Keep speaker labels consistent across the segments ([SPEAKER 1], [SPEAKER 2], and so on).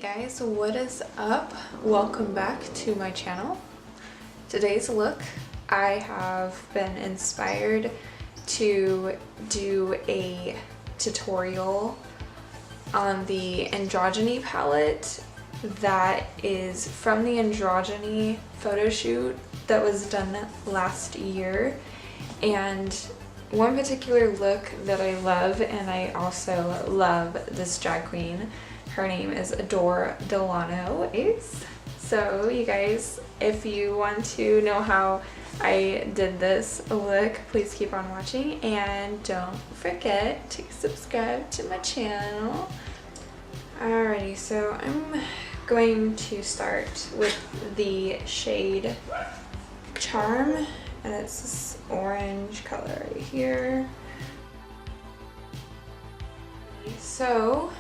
[SPEAKER 1] Guys, what is up? Welcome back to my channel. Today's look, I have been inspired to do a tutorial on the Androgyny palette that is from the Androgyny photo shoot that was done last year. And one particular look that I love, and I also love this drag queen, her name is Delano. So you guys, if you want to know how I did this look, please keep on watching and don't forget to subscribe to my channel. Alrighty, so I'm going to start with the shade Charm, and it's this orange color right here. So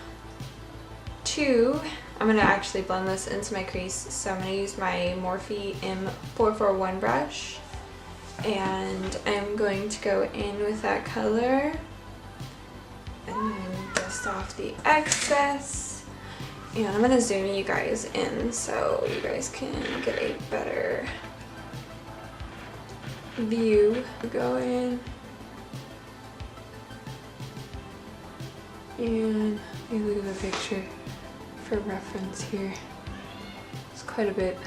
[SPEAKER 1] I'm going to actually blend this into my crease, so I'm going to use my Morphe M441 brush, and I'm going to go in with that color and then dust off the excess, and I'm going to zoom you guys in so you guys can get a better view. Go in and look at the picture for reference here. It's quite a bit.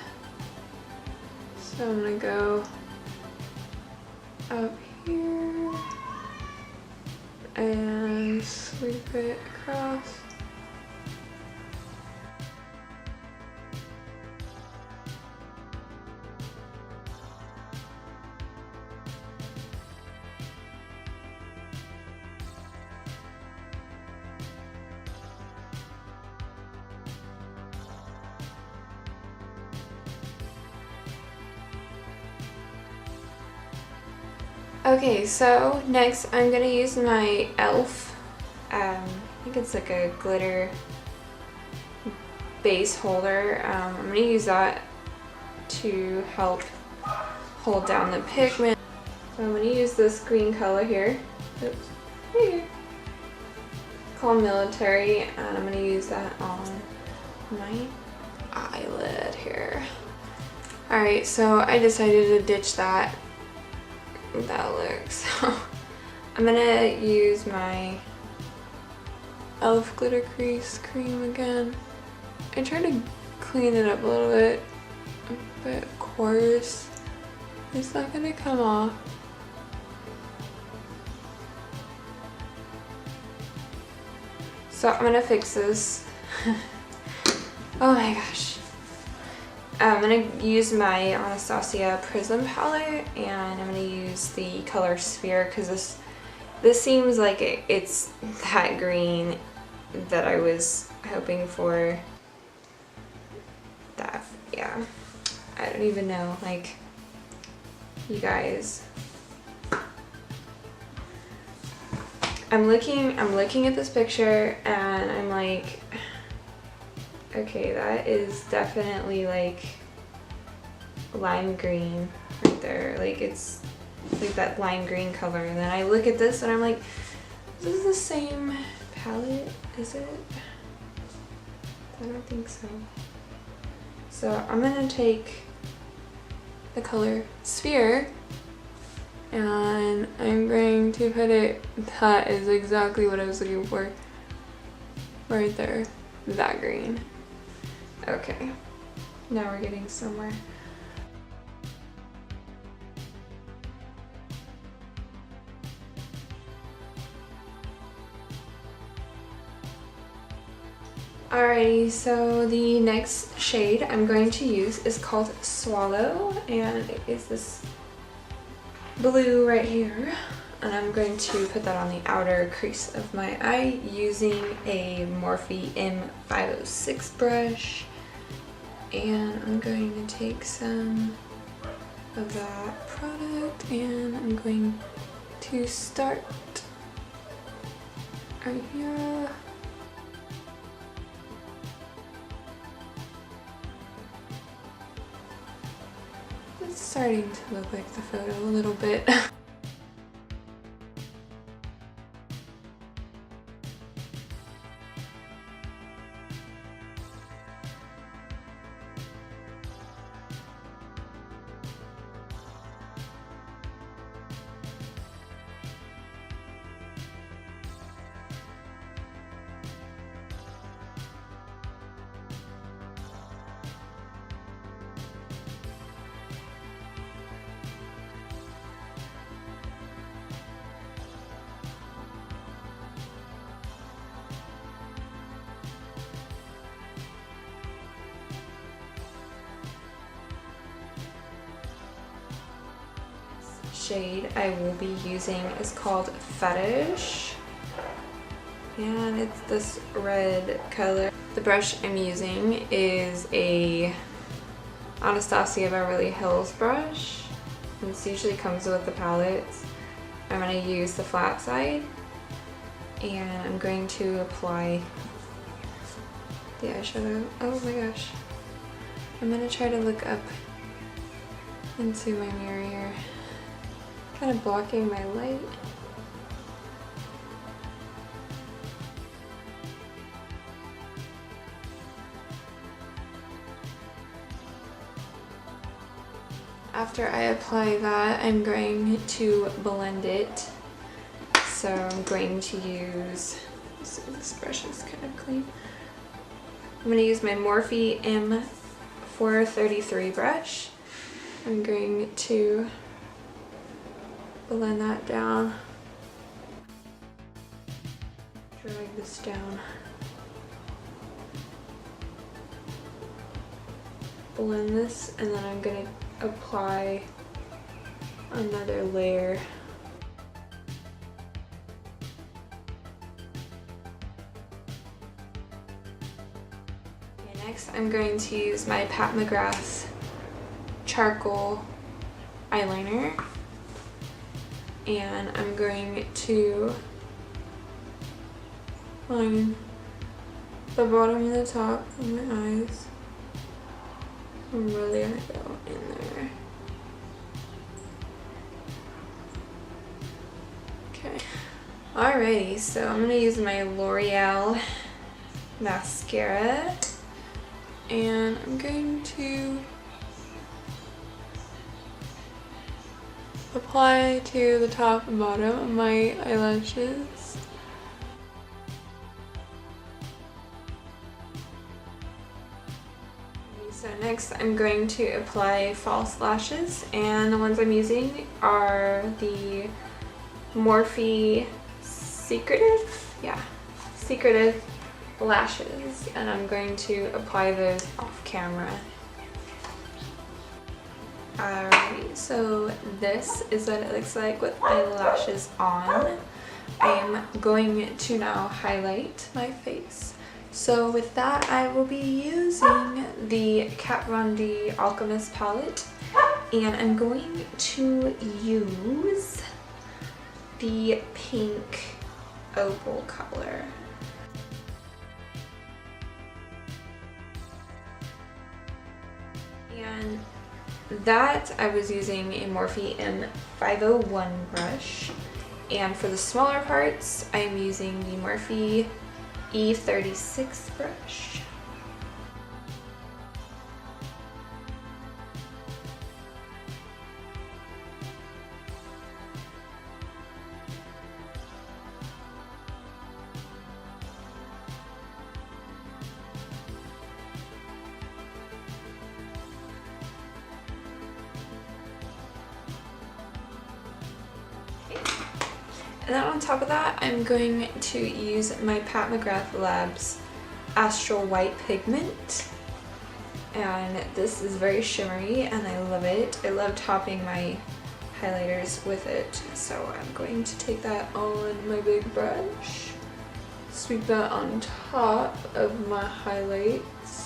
[SPEAKER 1] So I'm gonna go up here and sweep it across. Okay, so next I'm gonna use my e.l.f. I think it's like a glitter base holder. I'm gonna use that to help hold down the pigment. So I'm gonna use this green color here. Oops, right here. Called Military, and I'm gonna use that on my eyelid here. Alright, so I decided to ditch that look, so I'm gonna use my e.l.f. glitter crease cream again. I tried to clean it up a little bit, but of course it's not gonna come off. So I'm gonna fix this. Oh my gosh. I'm going to use my Anastasia Prism palette, and I'm going to use the color Sphere because this seems like it's that green that I was hoping for. That, yeah, I don't even know, like, you guys. I'm looking at this picture and I'm like, okay, that is definitely like lime green right there. Like, it's like that lime green color. And then I look at this and I'm like, is this the same palette? Is it? I don't think so. So I'm gonna take the color Sphere and I'm going to put it, that is exactly what I was looking for. Right there, that green. Okay, now we're getting somewhere. Alrighty, so the next shade I'm going to use is called Swallow, and it is this blue right here. And I'm going to put that on the outer crease of my eye using a Morphe M506 brush. And I'm going to take some of that product and I'm going to start right here. It's starting to look like the photo a little bit. shade I will be using is called Fetish, and it's this red color. The brush I'm using is a Anastasia Beverly Hills brush. This usually comes with the palettes. I'm going to use the flat side, and I'm going to apply the eyeshadow. Oh my gosh. I'm going to try to look up into my mirror here. Kind of blocking my light. After I apply that, I'm going to blend it. So I'm going to use, this brush is kind of clean. I'm going to use my Morphe M433 brush. I'm going to blend that down. Drag this down. Blend this, and then I'm going to apply another layer. Okay, next I'm going to use my Pat McGrath charcoal eyeliner, and I'm going to line the bottom and the top of my eyes. I'm really gonna go in there. Okay. Alrighty, so I'm gonna use my L'Oreal mascara, and I'm going to apply to the top and bottom of my eyelashes. So next I'm going to apply false lashes, and the ones I'm using are the Morphe Secretive lashes, and I'm going to apply those off camera. Alright, so this is what it looks like with my lashes on. I'm going to now highlight my face. So with that, I will be using the Kat Von D Alchemist palette, and I'm going to use the pink opal color. And that I was using a Morphe M501 brush, and for the smaller parts, I'm using the Morphe E36 brush. And then on top of that, I'm going to use my Pat McGrath Labs Astral White Pigment. And this is very shimmery and I love it. I love topping my highlighters with it. So I'm going to take that on my big brush, sweep that on top of my highlights.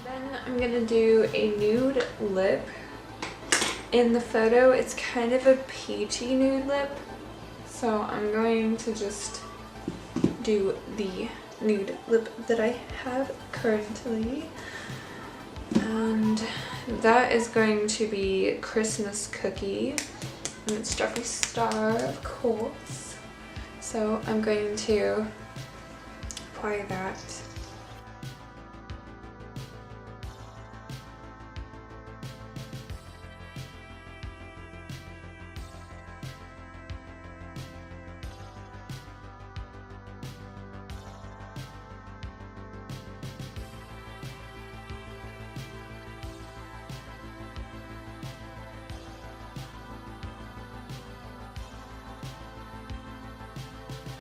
[SPEAKER 1] Then I'm gonna do a nude lip. In the photo, it's kind of a peachy nude lip, so I'm going to just do the nude lip that I have currently. And that is going to be Christmas Cookie, and it's Jeffree Star, of course. So I'm going to apply that